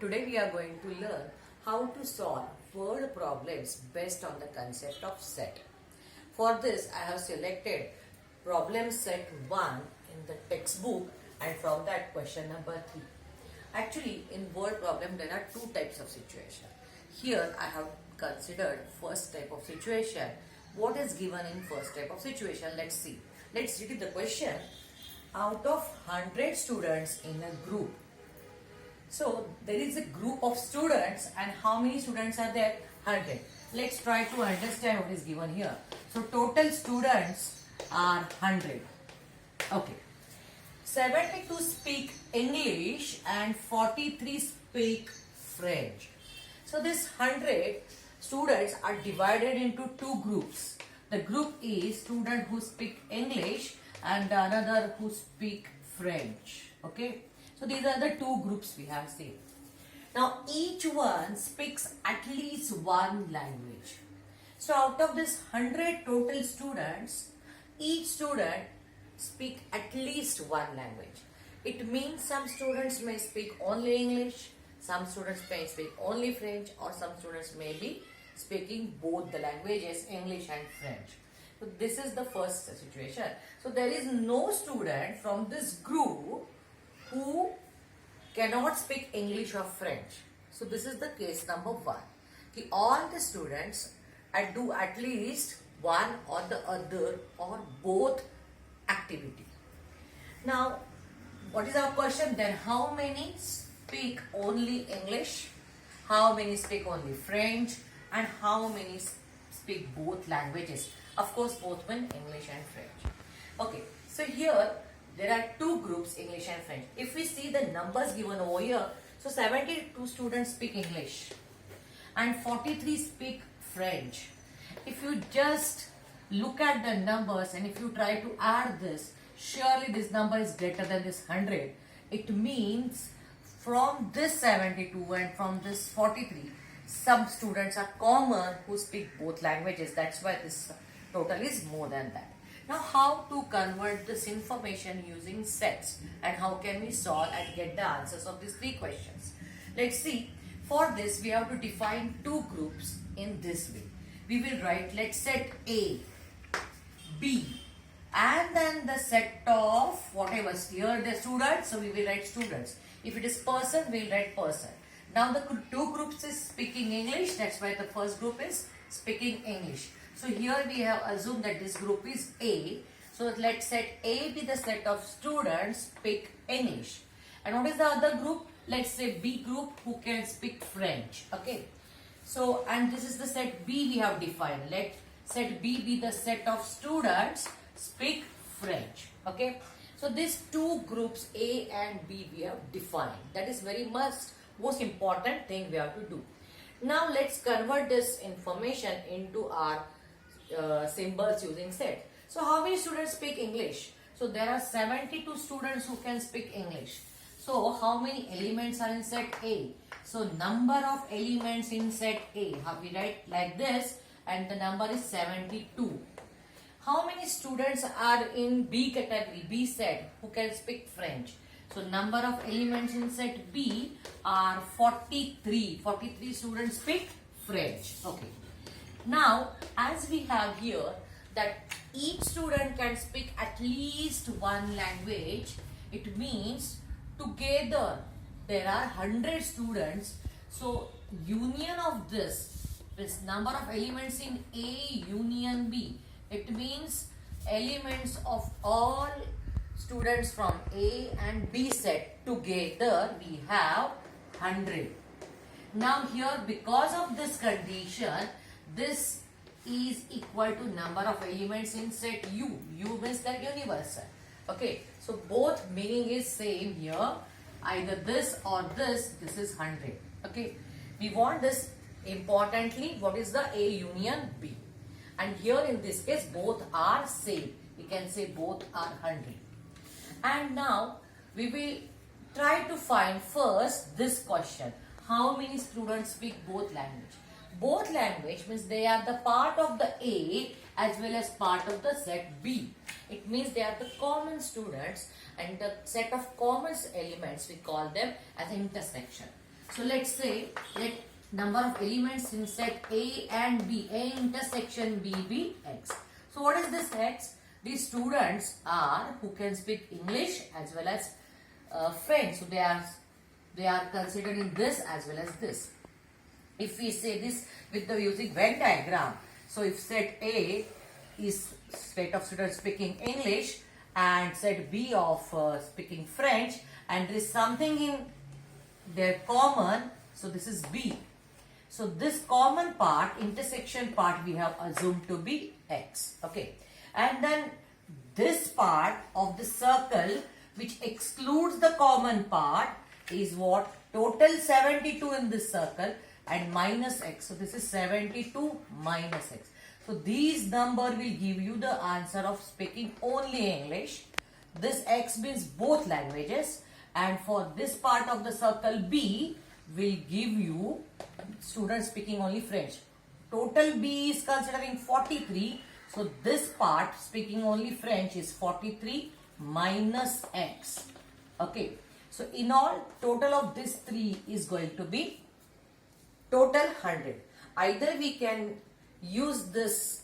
Today we are going to learn how to solve word problems based on the concept of set. For this I have selected problem set 1 in the textbook and from that question number 3. Actually in word problem there are two types of situation. Here I have considered first type of situation. What is given in first type of situation? Let's see. Let's read the question. Out of 100 students in a group. So there is a group of students and how many students are there? 100. Let's try to understand what is given here. So total students are 100. Okay. 72 speak English and 43 speak French. So this 100 students are divided into two groups. The group is student who speak English and another who speak French. Okay. So these are the two groups we have seen. Now each one speaks at least one language. So out of this 100 total students, each student speak at least one language. It means some students may speak only English, some students may speak only French, or some students may be speaking both the languages, English and French. So this is the first situation. So there is no student from this group who cannot speak English or French. So this is the case number 1. All the students do at least one or the other or both activity. Now what is our question then? How many speak only English? How many speak only French? And how many speak both languages? Of course both mean English and French. Okay, so here there are two groups, English and French. If we see the numbers given over here, so 72 students speak English and 43 speak French. If you just look at the numbers and if you try to add this, surely this number is greater than this 100. It means from this 72 and from this 43, some students are common who speak both languages. That's why this total is more than that. Now how to convert this information using sets and how can we solve and get the answers of these three questions. Let's see. For this we have to define two groups in this way. We will write, let's set A, B and then the set of whatever. Here the students, so we will write students. If it is person, we will write person. Now the two groups is speaking English, that's why the first group is speaking English. So here we have assumed that this group is A. So let's set A be the set of students speak English. And what is the other group? Let's say B group who can speak French. Okay. So and this is the set B we have defined. Let set B be the set of students speak French. Okay. So these two groups A and B we have defined. That is very most important thing we have to do. Now let's convert this information into our symbols using set. So how many students speak English? So there are 72 students who can speak English. So how many elements are in set A? So number of elements in set A, how we write like this, and the number is 72. How many students are in B category, B set, who can speak French? So number of elements in set B are 43. 43 students speak French. Okay. Now as we have here that each student can speak at least one language, it means together there are 100 students. So union of this number of elements in A union B, it means elements of all students from A and B set together we have 100. Now here because of this condition, this is equal to number of elements in set U. U means that universal. Okay, so both meaning is same here. Either this or this is 100. Okay, we want this importantly, what is the A union B? And here in this case both are same. We can say both are 100. And now we will try to find first this question. How many students speak both language? Both language means they are the part of the A as well as part of the set B. It means they are the common students and the set of common elements we call them as intersection. So let's say let number of elements in set A and B, A intersection B be X. So what is this X? These students are who can speak English as well as French. So they are considered in this as well as this. If we say this with the using Venn diagram, so if set A is set of students speaking English and set B of speaking French, and there is something in their common, so this is B. So this common part, intersection part, we have assumed to be X. Okay, and then this part of the circle which excludes the common part is what? Total 72 in this circle and minus X. So this is 72 minus X. So these number will give you the answer of speaking only English. This X means both languages, and for this part of the circle B will give you students speaking only French. Total B is considering 43. So this part speaking only French is 43 minus X. Okay. So in all, total of this 3 is going to be total 100. Either we can use this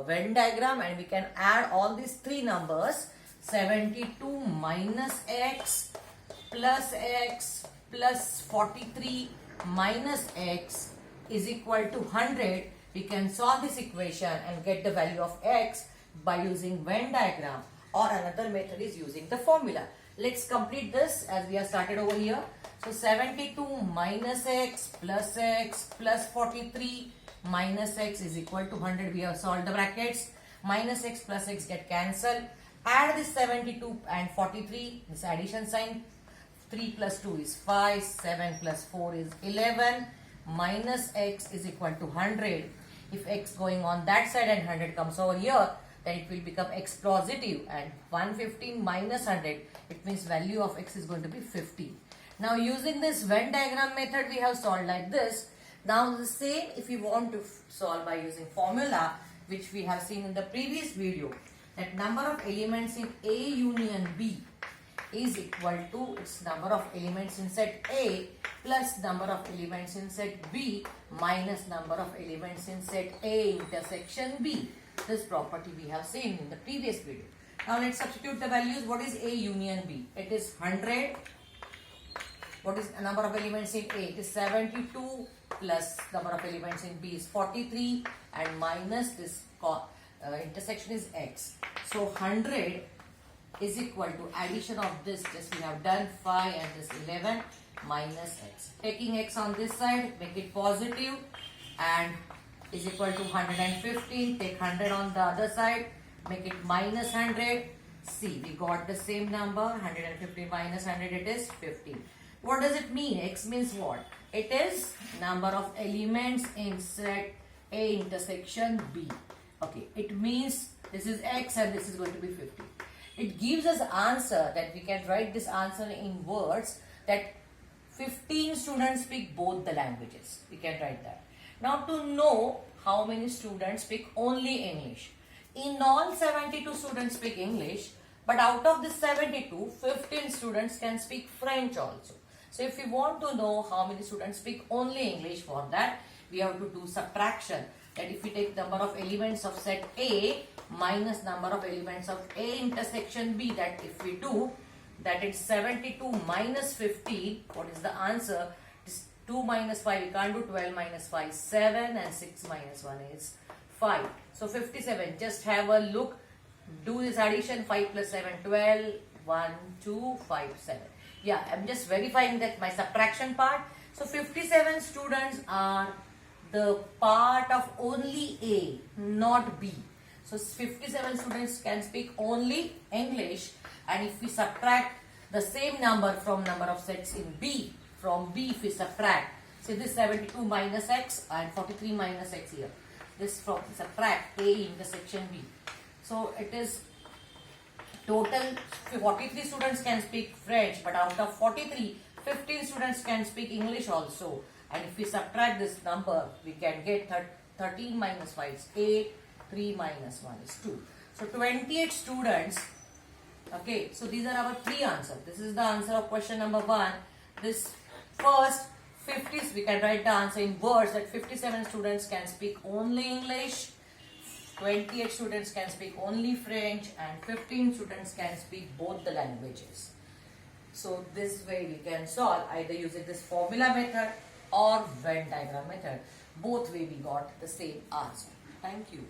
Venn diagram and we can add all these 3 numbers, 72 minus X plus 43 minus X is equal to 100. We can solve this equation and get the value of X by using Venn diagram, or another method is using the formula. Let's complete this as we have started over here. So 72 minus X plus 43 minus X is equal to 100. We have solved the brackets. Minus X plus X get cancelled. Add this 72 and 43. This addition sign. 3 plus 2 is 5. 7 plus 4 is 11. Minus X is equal to 100. If X going on that side and 100 comes over here, then it will become X positive, and 115 minus 100, it means value of X is going to be 50. Now using this Venn diagram method, we have solved like this. Now the same if you want to solve by using formula, which we have seen in the previous video, that number of elements in A union B is equal to its number of elements in set A plus number of elements in set B minus number of elements in set A intersection B. This property we have seen in the previous video. Now let's substitute the values. What is A union B? It is 100. What is the number of elements in A? It is 72 plus number of elements in B is 43 and minus this intersection is X. So 100 is equal to addition of this, just we have done 5 and this 11 minus X. Taking X on this side, make it positive and is equal to 115. Take 100 on the other side, make it minus 100. See, we got the same number, 115 minus 100, it is 15. What does it mean? X means what? It is number of elements in set A intersection B. Okay, it means this is X and this is going to be 50. It gives us answer that we can write this answer in words that 15 students speak both the languages. We can write that. Now to know how many students speak only English. In all 72 students speak English, but out of this 72, 15 students can speak French also. So if we want to know how many students speak only English, for that we have to do subtraction. That if we take number of elements of set A minus number of elements of A intersection B, that if we do, that it's 72 minus 15. What is the answer? It's 2 minus 5. We can't do 12 minus 5. 7 and 6 minus 1 is 5. So 57. Just have a look. Do this addition. 5 plus 7, 12. 1, 2, 5, 7. Yeah, I'm just verifying that my subtraction part. So 57 students are the part of only A, not B. So 57 students can speak only English, and if we subtract the same number from number of sets in B, from B if we subtract, say this 72 minus X and 43 minus X here. This from subtract A intersection B. So it is total 43 students can speak French, but out of 43, 15 students can speak English also. And if we subtract this number, we can get 13 minus 5 is 8, 3 minus 1 is 2. So 28 students. Okay, so these are our 3 answers. This is the answer of question number 1. This first students, we can write the answer in words that 57 students can speak only English, 28 students can speak only French, and 15 students can speak both the languages. So this way we can solve either using this formula method or Venn diagram method. Both way we got the same answer. Thank you.